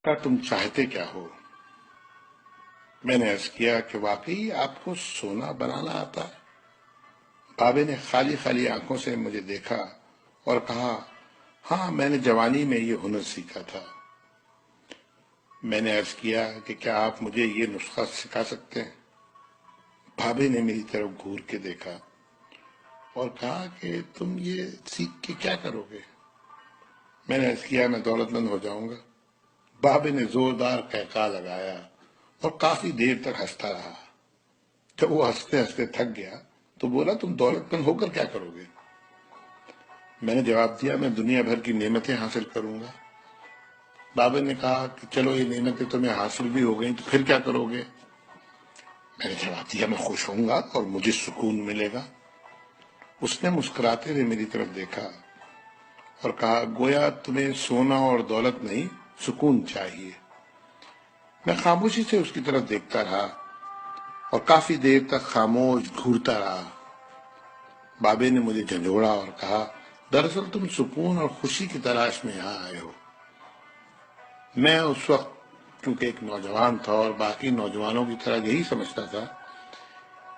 کا تم چاہتے کیا ہو؟ میں نے عرض کیا کہ واقعی آپ کو سونا بنانا آتا ہے؟ بابے نے خالی خالی آنکھوں سے مجھے دیکھا اور کہا، ہاں، میں نے جوانی میں یہ ہنر سیکھا تھا۔ میں نے عرض کیا کہ کیا آپ مجھے یہ نسخہ سکھا سکتے ہیں؟ بابے نے میری طرف گھور کے دیکھا اور کہا کہ تم یہ سیکھ کے کیا کرو گے؟ میں نے عرض کیا، میں دولت مند ہو جاؤں گا۔ بابے نے زوردار قہقہہ لگایا اور کافی دیر تک ہنستا رہا۔ جب وہ ہنستے ہنستے تھک گیا تو بولا، تم دولت مند ہو کر کیا کرو گے؟ میں نے جواب دیا، میں دنیا بھر کی نعمتیں حاصل کروں گا۔ بابا نے کہا کہ چلو یہ نعمتیں تمہیں حاصل بھی ہو گئیں تو پھر کیا کرو گے؟ میں نے جواب دیا، میں خوش ہوں گا اور مجھے سکون ملے گا۔ اس نے مسکراتے ہوئے میری طرف دیکھا اور کہا، گویا تمہیں سونا اور دولت نہیں، سکون چاہیے۔ میں خاموشی سے اس کی طرف دیکھتا رہا اور کافی دیر تک خاموش گھورتا رہا۔ بابے نے مجھے جھنجھوڑا اور کہا، دراصل تم سکون اور خوشی کی تلاش میں یہاں آئے ہو۔ میں اس وقت چونکہ ایک نوجوان تھا اور باقی نوجوانوں کی طرح یہی سمجھتا تھا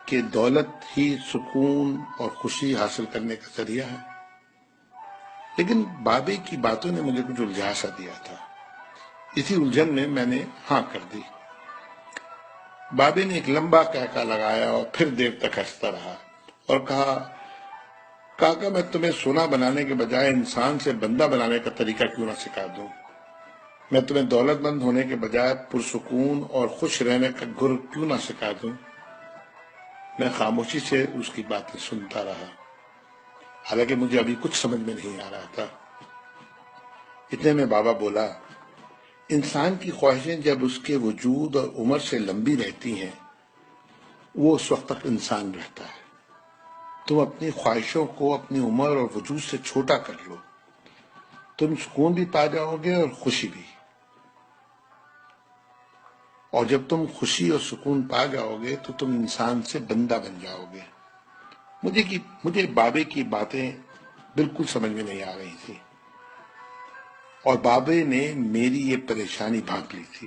کہ دولت ہی سکون اور خوشی حاصل کرنے کا ذریعہ ہے، لیکن بابے کی باتوں نے مجھے کچھ الجھا سا دیا تھا۔ اسی الجھن میں میں نے ہاں کر دی۔ بابے نے ایک لمبا قہقہہ لگایا اور پھر دیر تک ہنستا رہا اور کہا، کاکا، میں تمہیں سونا بنانے کے بجائے انسان سے بندہ بنانے کا طریقہ کیوں نہ سکھا دوں؟ میں تمہیں دولت مند ہونے کے بجائے پرسکون اور خوش رہنے کا گر کیوں نہ سکھا دوں؟ میں خاموشی سے اس کی باتیں سنتا رہا، حالانکہ مجھے ابھی کچھ سمجھ میں نہیں آ رہا تھا۔ اتنے میں بابا بولا، انسان کی خواہشیں جب اس کے وجود اور عمر سے لمبی رہتی ہیں، وہ اس وقت تک انسان رہتا ہے۔ تم اپنی خواہشوں کو اپنی عمر اور وجود سے چھوٹا کر لو، تم سکون بھی پا جاؤ گے اور خوشی بھی۔ اور جب تم خوشی اور سکون پا جاؤ گے تو تم انسان سے بندہ بن جاؤ گے۔ مجھے بابے کی باتیں بالکل سمجھ میں نہیں آ رہی تھی اور بابے نے میری یہ پریشانی بھانپ لی تھی۔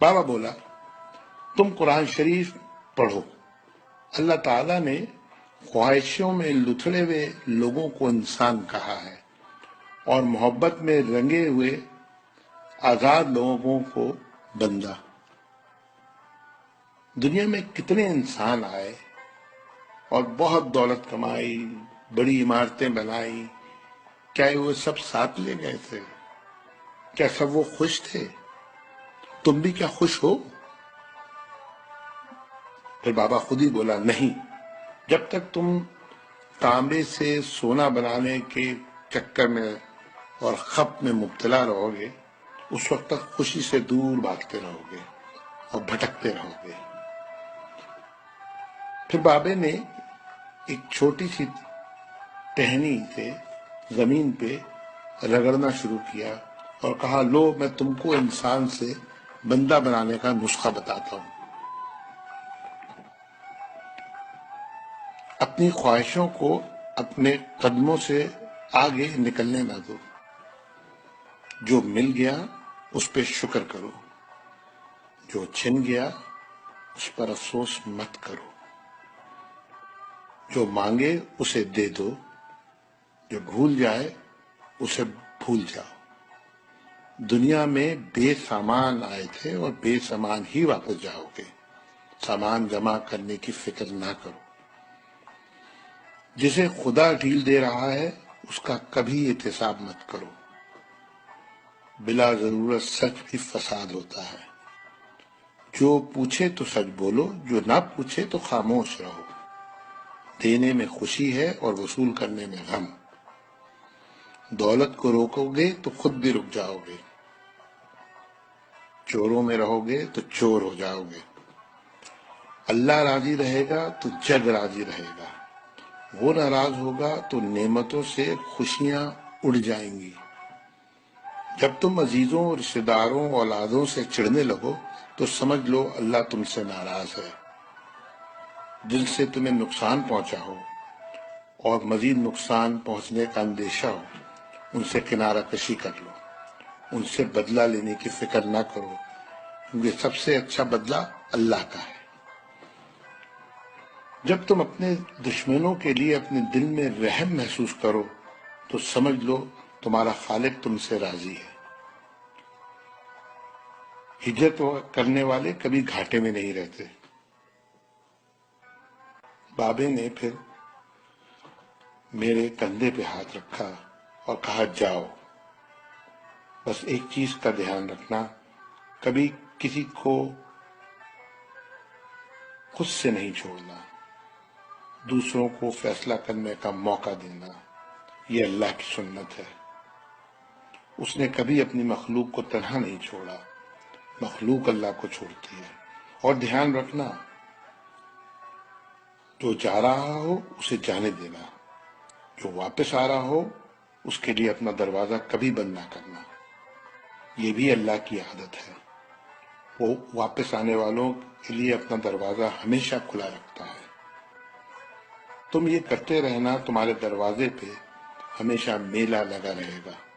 بابا بولا، تم قرآن شریف پڑھو۔ اللہ تعالیٰ نے خواہشوں میں لتھڑے ہوئے لوگوں کو انسان کہا ہے اور محبت میں رنگے ہوئے آزاد لوگوں کو بندہ۔ دنیا میں کتنے انسان آئے اور بہت دولت کمائی، بڑی عمارتیں بنائی، کیا وہ سب ساتھ لے گئے تھے؟ کیا سب وہ خوش تھے؟ تم بھی کیا خوش ہو؟ پھر بابا خود ہی بولا، نہیں، جب تک تم تانبے سے سونا بنانے کے چکر میں اور خپ میں مبتلا رہو گے، اس وقت تک خوشی سے دور بھاگتے رہو گے اور بھٹکتے رہو گے۔ پھر بابے نے ایک چھوٹی سی ٹہنی سے زمین پہ رگڑنا شروع کیا اور کہا، لو، میں تم کو انسان سے بندہ بنانے کا نسخہ بتاتا ہوں۔ اپنی خواہشوں کو اپنے قدموں سے آگے نکلنے نہ دو۔ جو مل گیا اس پہ شکر کرو، جو چھن گیا اس پر افسوس مت کرو۔ جو مانگے اسے دے دو، جو بھول جائے اسے بھول جاؤ۔ دنیا میں بے سامان آئے تھے اور بے سامان ہی واپس جاؤ گے۔ سامان جمع کرنے کی فکر نہ کرو۔ جسے خدا ڈھیل دے رہا ہے اس کا کبھی احتساب مت کرو۔ بلا ضرورت سچ بھی فساد ہوتا ہے۔ جو پوچھے تو سچ بولو، جو نہ پوچھے تو خاموش رہو۔ دینے میں خوشی ہے اور وصول کرنے میں غم۔ دولت کو روکو گے تو خود بھی رک جاؤ گے۔ چوروں میں رہو گے تو چور ہو جاؤ گے۔ اللہ راضی رہے گا تو جگ راضی رہے گا۔ وہ ناراض ہوگا تو نعمتوں سے خوشیاں اڑ جائیں گی۔ جب تم عزیزوں، رشتہ داروں، اولادوں سے چڑھنے لگو تو سمجھ لو اللہ تم سے ناراض ہے۔ جن سے تمہیں نقصان پہنچا ہو اور مزید نقصان پہنچنے کا اندیشہ ہو، ان سے کنارہ کشی کر لو۔ ان سے بدلہ لینے کی فکر نہ کرو، کیونکہ سب سے اچھا بدلہ اللہ کا ہے۔ جب تم اپنے دشمنوں کے لیے اپنے دل میں رحم محسوس کرو تو سمجھ لو تمہارا خالق تم سے راضی ہے۔ ہجرت کرنے والے کبھی گھاٹے میں نہیں رہتے۔ بابے نے پھر میرے کندھے پہ ہاتھ رکھا اور کہا جاؤ، بس ایک چیز کا دھیان رکھنا، کبھی کسی کو خود سے نہیں چھوڑنا، دوسروں کو فیصلہ کرنے کا موقع دینا، یہ اللہ کی سنت ہے۔ اس نے کبھی اپنی مخلوق کو تنہا نہیں چھوڑا، مخلوق اللہ کو چھوڑتی ہے۔ اور دھیان رکھنا، جو جا رہا ہو اسے جانے دینا، جو واپس آ رہا ہو اس کے لیے اپنا دروازہ کبھی بند نہ کرنا، یہ بھی اللہ کی عادت ہے۔ وہ واپس آنے والوں کے لیے اپنا دروازہ ہمیشہ کھلا رکھتا ہے۔ تم یہ کرتے رہنا، تمہارے دروازے پہ ہمیشہ میلہ لگا رہے گا۔